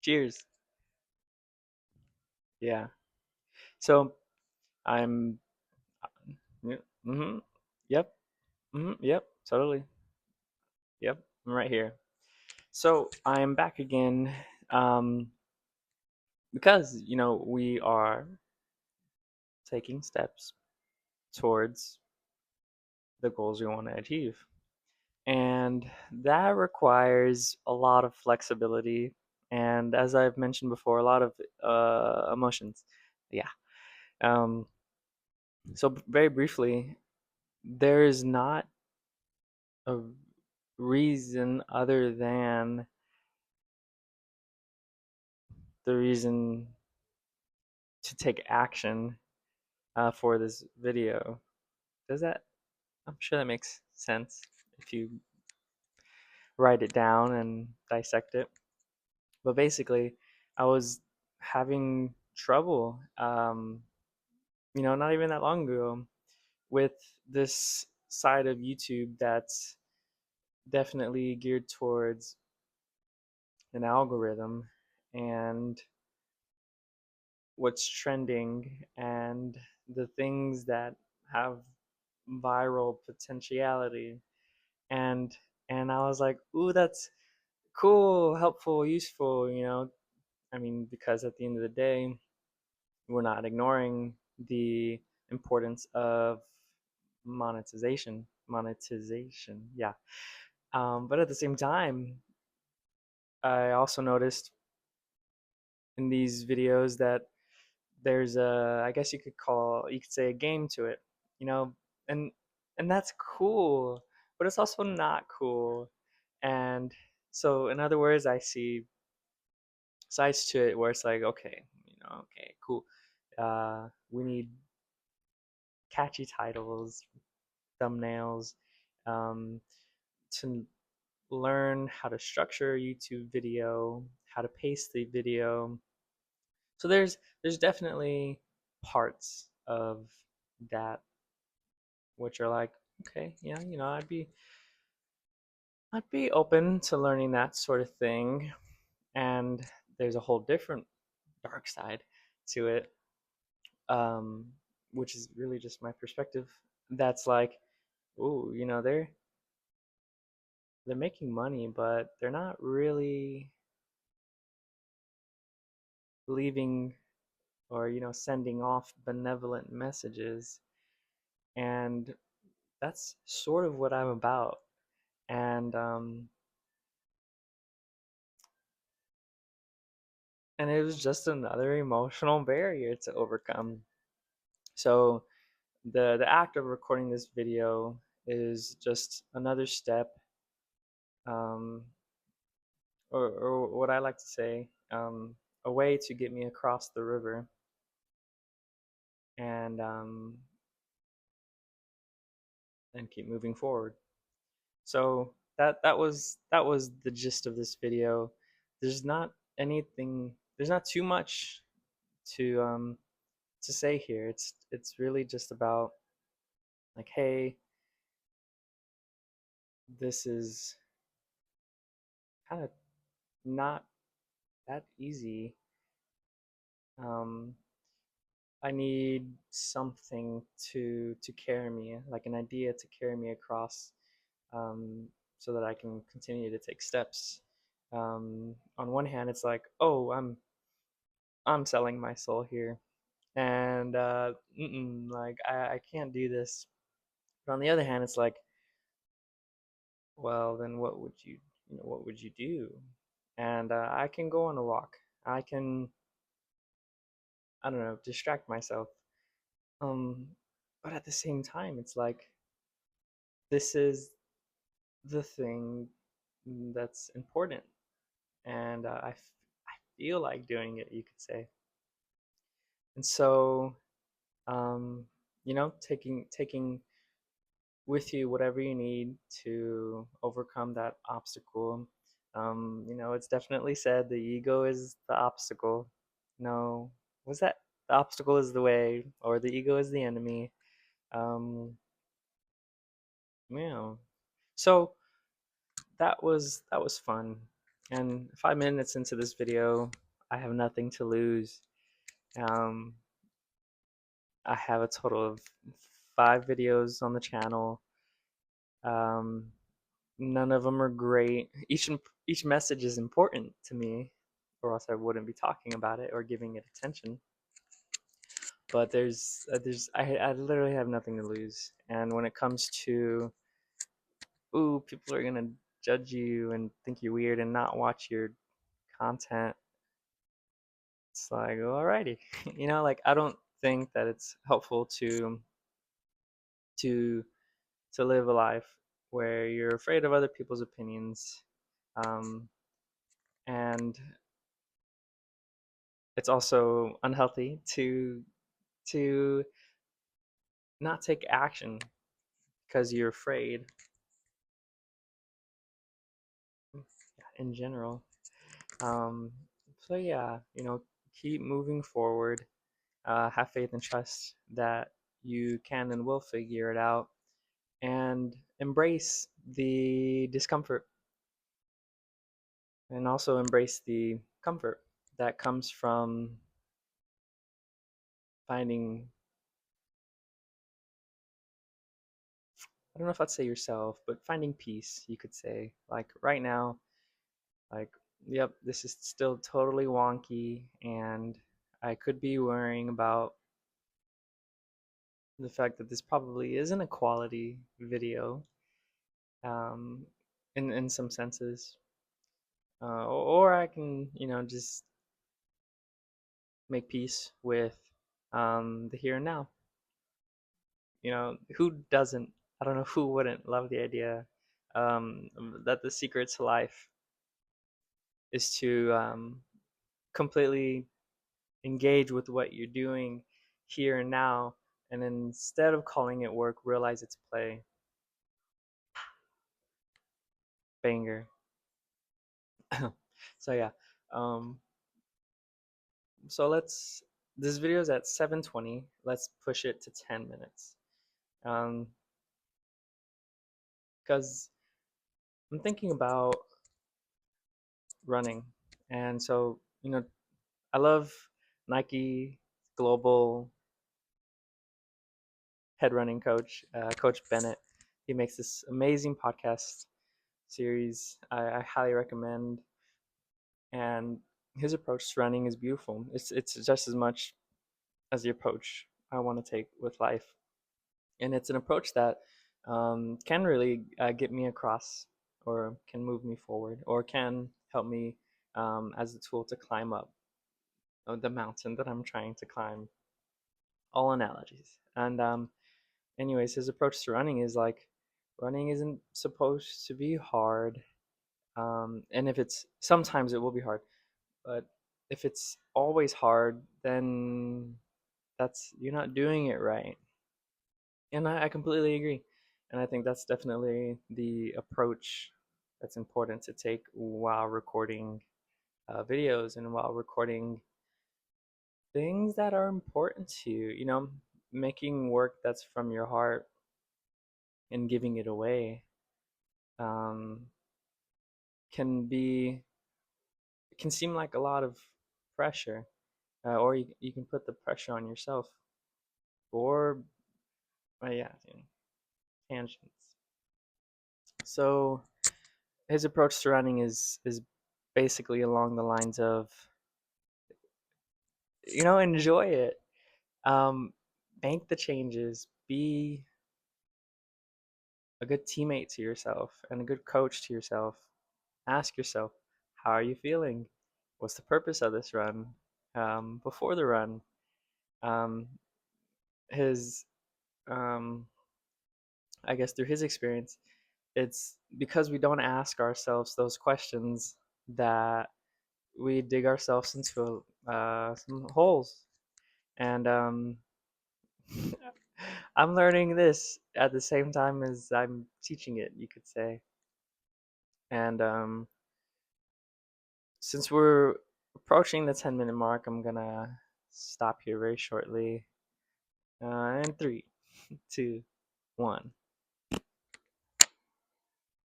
Cheers. Yeah. So I'm. Mm-hmm. Yep. Mm-hmm. Yep. Totally. Yep. I'm right here. So I'm back again, um, because we are taking steps towards the goals we want to achieve, and that requires a lot of flexibility, and as I've mentioned before, a lot of emotions. Yeah. Um, so very briefly, there is not a reason other than the reason to take action for this video. Does that? I'm sure that makes sense if you write it down and dissect it. But basically, I was having trouble, not even that long ago, with this side of YouTube that's definitely geared towards an algorithm and what's trending and the things that have viral potentiality, and I was like, ooh, that's cool, helpful, useful. I mean, because at the end of the day, we're not ignoring the importance of monetization, yeah. But at the same time, I also noticed in these videos that there's a, I guess you could say, a game to it, you know, and that's cool, but it's also not cool. And so, in other words, I see sides to it where it's like, okay, okay, cool. We need catchy titles, thumbnails, um, to learn how to structure a YouTube video, how to pace the video. So there's definitely parts of that which are like, okay, yeah, I'd be open to learning that sort of thing. And there's a whole different dark side to it, um, which is really just my perspective. That's like, ooh, they're making money, but they're not really leaving or sending off benevolent messages, and that's sort of what I'm about. And it was just another emotional barrier to overcome. So the act of recording this video is just another step, um, or what I like to say, a way to get me across the river, and keep moving forward. So that was the gist of this video. There's not anything. There's not too much to say here. It's really just about, like, hey, this is kind of not that easy. Um, I need something to carry me, like an idea to carry me across, um, so that I can continue to take steps. On one hand, it's like, oh, I'm selling my soul here, and like I can't do this. But on the other hand, it's like, well, then what would you do? And I can go on a walk. I can, I don't know, distract myself. Um, but at the same time, it's like, this is the thing that's important, and I feel like doing it, you could say. And so, um, taking with you whatever you need to overcome that obstacle. It's definitely said the ego is the obstacle. No, was that the obstacle is the way, or the ego is the enemy? Um, yeah. So that was fun, And 5 minutes into this video, I have nothing to lose. Um, I have a total of 5 videos on the channel. Um, None of them are great. Each message is important to me, or else I wouldn't be talking about it or giving it attention. But I literally have nothing to lose. And when it comes to, ooh, people are gonna judge you and think you're weird and not watch your content, it's like, alrighty, like I don't think that it's helpful to to live a life where you're afraid of other people's opinions, um, and it's also unhealthy to not take action because you're afraid in general. Um, so yeah, keep moving forward. Have faith and trust that you can and will figure it out, and embrace the discomfort, and also embrace the comfort that comes from finding, I don't know if I'd say yourself, but finding peace, you could say. Like right now, like, yep, this is still totally wonky, and I could be worrying about the fact that this probably isn't a quality video, um, in some senses, or I can, just make peace with the here and now. Who doesn't? I don't know who wouldn't love the idea, that the secret to life is to completely engage with what you're doing here and now, and instead of calling it work, realize it's play. Banger. So yeah, um, so this video is at 7:20. Let's push it to 10 minutes, um, because I'm thinking about running, and so I love Nike global head running coach, Coach Bennett. He makes this amazing podcast series I highly recommend, and his approach to running is beautiful. It's just as much as the approach I want to take with life, and it's an approach that can really get me across, or can move me forward, or can help me as a tool to climb up the mountain that I'm trying to climb. All analogies. And anyways, his approach to running is like, running isn't supposed to be hard. And if it's sometimes it will be hard, but if it's always hard, then that's you're not doing it right. And I completely agree. And I think that's definitely the approach that's important to take while recording videos, and while recording things that are important to you. Making work that's from your heart and giving it away, um, can be can seem like a lot of pressure, or you can put the pressure on yourself, or yeah, tangents. So his approach to running is basically along the lines of, enjoy it, um, make the changes, be a good teammate to yourself and a good coach to yourself. Ask yourself, how are you feeling? What's the purpose of this run? Before the run, um, his, I guess through his experience, it's because we don't ask ourselves those questions that we dig ourselves into some holes. And I'm learning this at the same time as I'm teaching it, you could say. And since we're approaching the 10-minute mark, I'm gonna stop here very shortly. In 3, 2, 1.